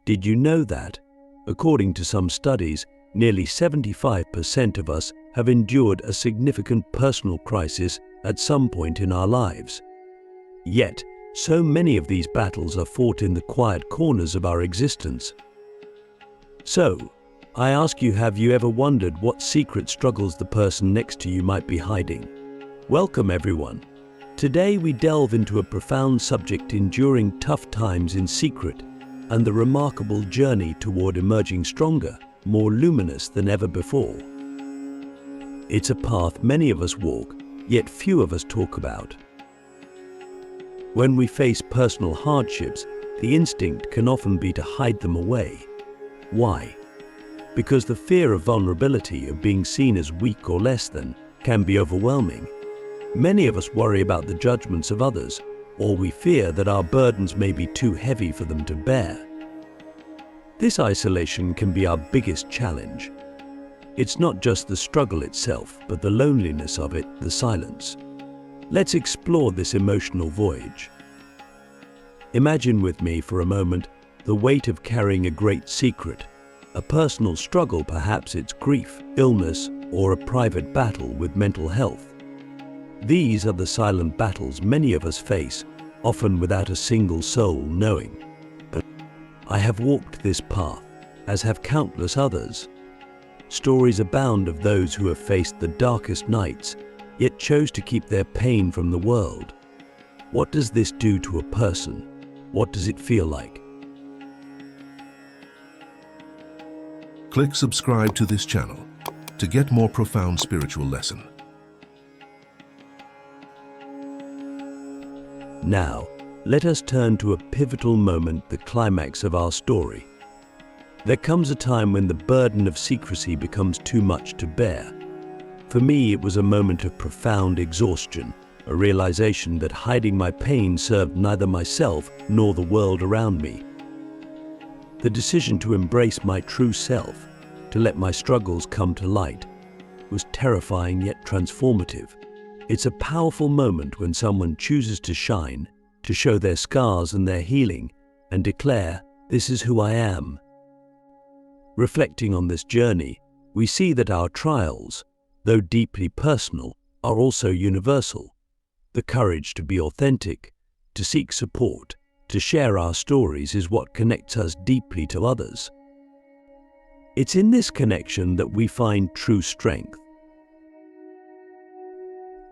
Did you know that, according to some studies, nearly 75% of us have endured a significant personal crisis at some point in our lives? Yet, so many of these battles are fought in the quiet corners of our existence. So, I ask you, have you ever wondered what secret struggles the person next to you might be hiding? Welcome, everyone. Today we delve into a profound subject: enduring tough times in secret and the remarkable journey toward emerging stronger, more luminous than ever before. It's a path many of us walk, yet few of us talk about. When we face personal hardships, the instinct can often be to hide them away. Why? Because the fear of vulnerability, of being seen as weak or less than, can be overwhelming. Many of us worry about the judgments of others, or we fear that our burdens may be too heavy for them to bear. This isolation can be our biggest challenge. It's not just the struggle itself, but the loneliness of it, the silence. Let's explore this emotional voyage. Imagine with me for a moment the weight of carrying a great secret, a personal struggle, perhaps it's grief, illness, or a private battle with mental health. These are the silent battles many of us face, often without a single soul knowing. I have walked this path, as have countless others. Stories abound of those who have faced the darkest nights, yet chose to keep their pain from the world. What does this do to a person? What does it feel like? Click subscribe to this channel to get more profound spiritual lesson. Now, let us turn to a pivotal moment, the climax of our story. There comes a time when the burden of secrecy becomes too much to bear. For me, it was a moment of profound exhaustion, a realization that hiding my pain served neither myself nor the world around me. The decision to embrace my true self, to let my struggles come to light, was terrifying yet transformative. It's a powerful moment when someone chooses to shine, to show their scars and their healing, and declare, "This is who I am." Reflecting on this journey, we see that our trials, though deeply personal, are also universal. The courage to be authentic, to seek support, to share our stories is what connects us deeply to others. It's in this connection that we find true strength.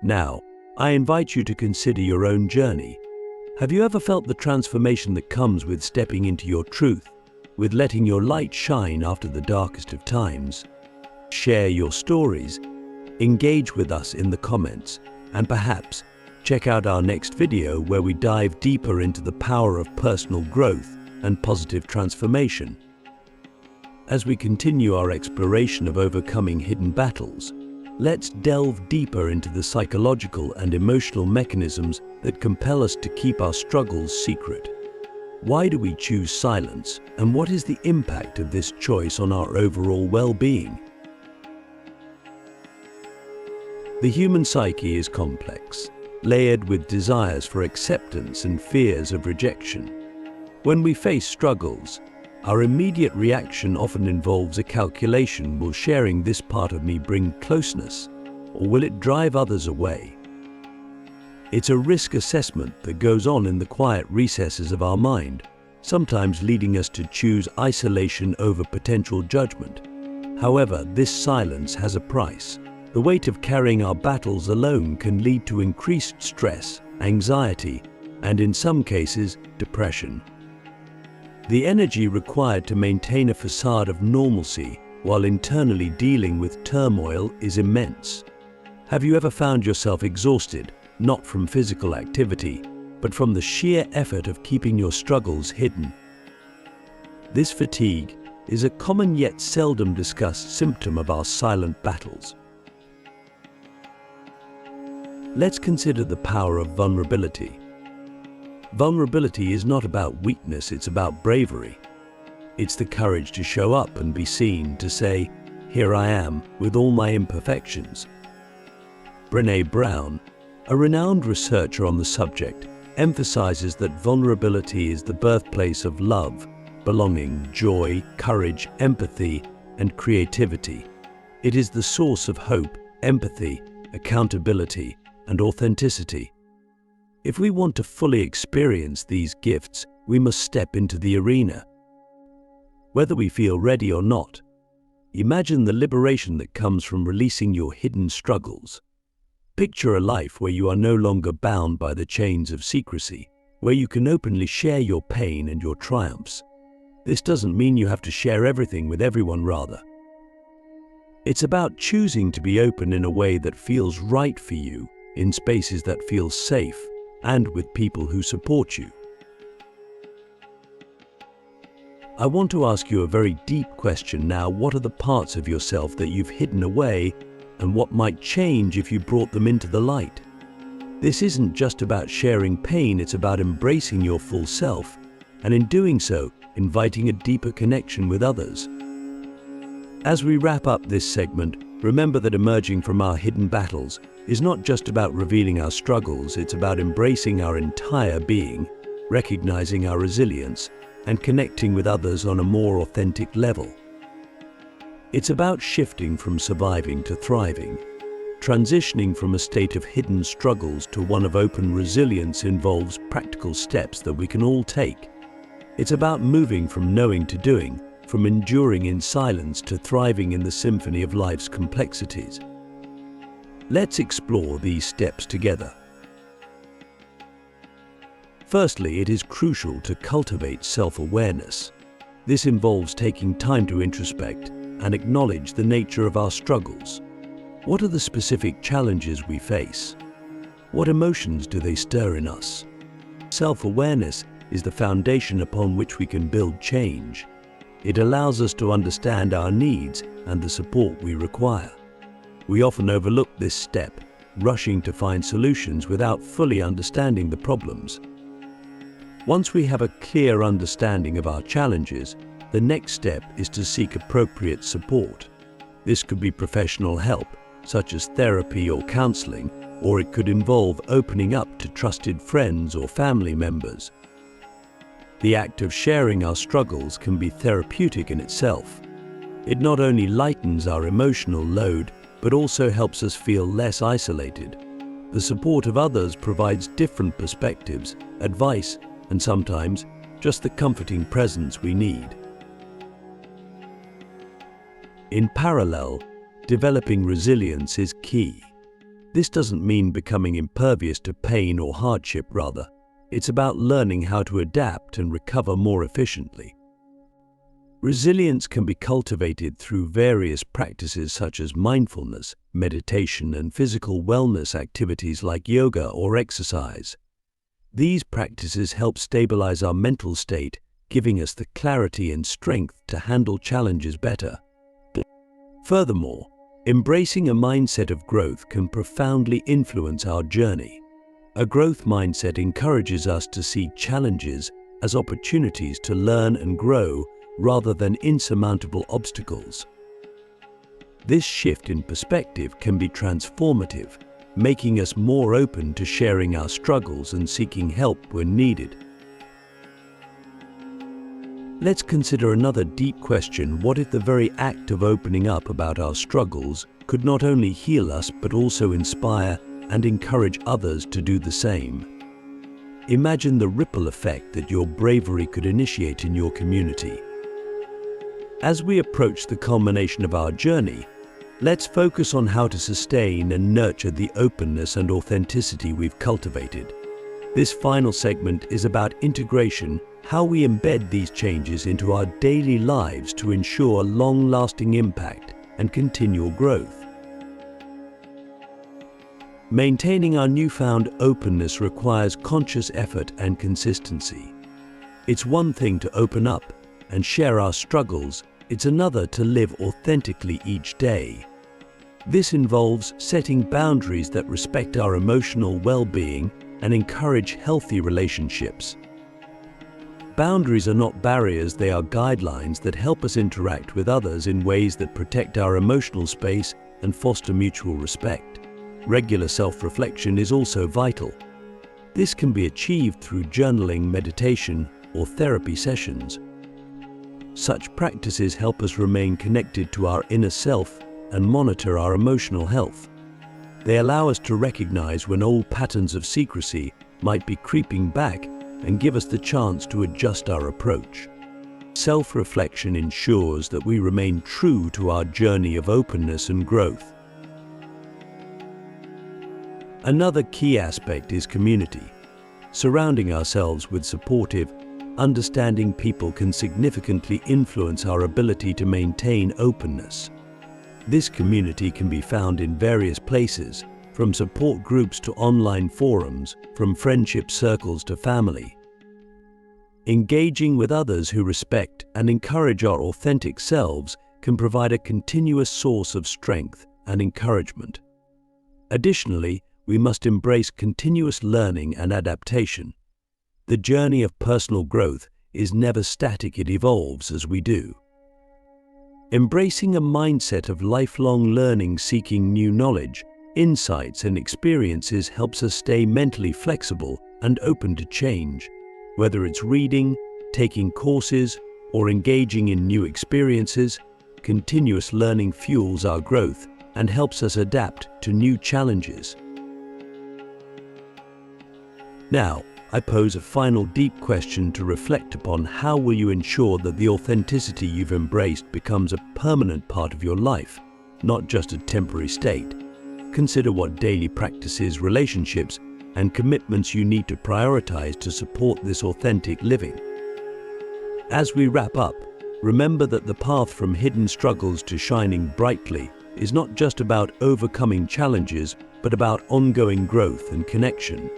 Now, I invite you to consider your own journey. Have you ever felt the transformation that comes with stepping into your truth, with letting your light shine after the darkest of times? Share your stories, engage with us in the comments, and perhaps check out our next video where we dive deeper into the power of personal growth and positive transformation. As we continue our exploration of overcoming hidden battles, let's delve deeper into the psychological and emotional mechanisms that compel us to keep our struggles secret. Why do we choose silence, and what is the impact of this choice on our overall well-being? The human psyche is complex, layered with desires for acceptance and fears of rejection. When we face struggles, our immediate reaction often involves a calculation: will sharing this part of me bring closeness, or will it drive others away? It's a risk assessment that goes on in the quiet recesses of our mind, sometimes leading us to choose isolation over potential judgment. However, this silence has a price. The weight of carrying our battles alone can lead to increased stress, anxiety, and in some cases, depression. The energy required to maintain a facade of normalcy while internally dealing with turmoil is immense. Have you ever found yourself exhausted, not from physical activity, but from the sheer effort of keeping your struggles hidden? This fatigue is a common yet seldom discussed symptom of our silent battles. Let's consider the power of vulnerability. Vulnerability is not about weakness, it's about bravery. It's the courage to show up and be seen, to say, "Here I am, with all my imperfections." Brené Brown, a renowned researcher on the subject, emphasizes that vulnerability is the birthplace of love, belonging, joy, courage, empathy, and creativity. It is the source of hope, empathy, accountability, and authenticity. If we want to fully experience these gifts, we must step into the arena. Whether we feel ready or not, imagine the liberation that comes from releasing your hidden struggles. Picture a life where you are no longer bound by the chains of secrecy, where you can openly share your pain and your triumphs. This doesn't mean you have to share everything with everyone, rather. It's about choosing to be open in a way that feels right for you, in spaces that feel safe, and with people who support you. I want to ask you a very deep question now. What are the parts of yourself that you've hidden away, and what might change if you brought them into the light? This isn't just about sharing pain, it's about embracing your full self, and in doing so, inviting a deeper connection with others. As we wrap up this segment, remember that emerging from our hidden battles is not just about revealing our struggles, it's about embracing our entire being, recognizing our resilience, and connecting with others on a more authentic level. It's about shifting from surviving to thriving. Transitioning from a state of hidden struggles to one of open resilience involves practical steps that we can all take. It's about moving from knowing to doing, from enduring in silence to thriving in the symphony of life's complexities. Let's explore these steps together. Firstly, it is crucial to cultivate self-awareness. This involves taking time to introspect and acknowledge the nature of our struggles. What are the specific challenges we face? What emotions do they stir in us? Self-awareness is the foundation upon which we can build change. It allows us to understand our needs and the support we require. We often overlook this step, rushing to find solutions without fully understanding the problems. Once we have a clear understanding of our challenges, the next step is to seek appropriate support. This could be professional help, such as therapy or counseling, or it could involve opening up to trusted friends or family members. The act of sharing our struggles can be therapeutic in itself. It not only lightens our emotional load, but also helps us feel less isolated. The support of others provides different perspectives, advice, and sometimes just the comforting presence we need. In parallel, developing resilience is key. This doesn't mean becoming impervious to pain or hardship, rather. It's about learning how to adapt and recover more efficiently. Resilience can be cultivated through various practices such as mindfulness, meditation, and physical wellness activities like yoga or exercise. These practices help stabilize our mental state, giving us the clarity and strength to handle challenges better. Furthermore, embracing a mindset of growth can profoundly influence our journey. A growth mindset encourages us to see challenges as opportunities to learn and grow rather than insurmountable obstacles. This shift in perspective can be transformative, making us more open to sharing our struggles and seeking help when needed. Let's consider another deep question. What if the very act of opening up about our struggles could not only heal us but also inspire and encourage others to do the same? Imagine the ripple effect that your bravery could initiate in your community. As we approach the culmination of our journey, let's focus on how to sustain and nurture the openness and authenticity we've cultivated. This final segment is about integration, how we embed these changes into our daily lives to ensure long-lasting impact and continual growth. Maintaining our newfound openness requires conscious effort and consistency. It's one thing to open up and share our struggles, it's another to live authentically each day. This involves setting boundaries that respect our emotional well-being and encourage healthy relationships. Boundaries are not barriers, they are guidelines that help us interact with others in ways that protect our emotional space and foster mutual respect. Regular self-reflection is also vital. This can be achieved through journaling, meditation, or therapy sessions. Such practices help us remain connected to our inner self and monitor our emotional health. They allow us to recognize when old patterns of secrecy might be creeping back and give us the chance to adjust our approach. Self-reflection ensures that we remain true to our journey of openness and growth. Another key aspect is community. Surrounding ourselves with supportive, understanding people can significantly influence our ability to maintain openness. This community can be found in various places, from support groups to online forums, from friendship circles to family. Engaging with others who respect and encourage our authentic selves can provide a continuous source of strength and encouragement. Additionally, we must embrace continuous learning and adaptation. The journey of personal growth is never static, it evolves as we do. Embracing a mindset of lifelong learning, seeking new knowledge, insights, and experiences helps us stay mentally flexible and open to change. Whether it's reading, taking courses, or engaging in new experiences, continuous learning fuels our growth and helps us adapt to new challenges. Now, I pose a final deep question to reflect upon. How will you ensure that the authenticity you've embraced becomes a permanent part of your life, not just a temporary state? Consider what daily practices, relationships, and commitments you need to prioritize to support this authentic living. As we wrap up, remember that the path from hidden struggles to shining brightly is not just about overcoming challenges, but about ongoing growth and connection.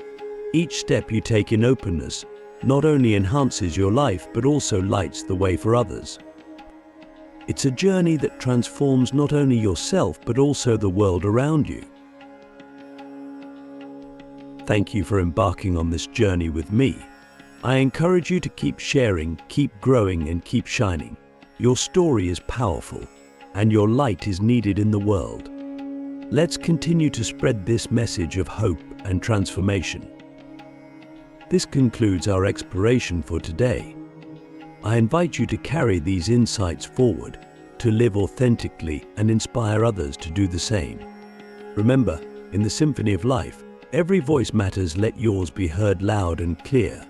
Each step you take in openness not only enhances your life, but also lights the way for others. It's a journey that transforms not only yourself, but also the world around you. Thank you for embarking on this journey with me. I encourage you to keep sharing, keep growing, and keep shining. Your story is powerful, and your light is needed in the world. Let's continue to spread this message of hope and transformation. This concludes our exploration for today. I invite you to carry these insights forward, to live authentically and inspire others to do the same. Remember, in the symphony of life, every voice matters. Let yours be heard loud and clear.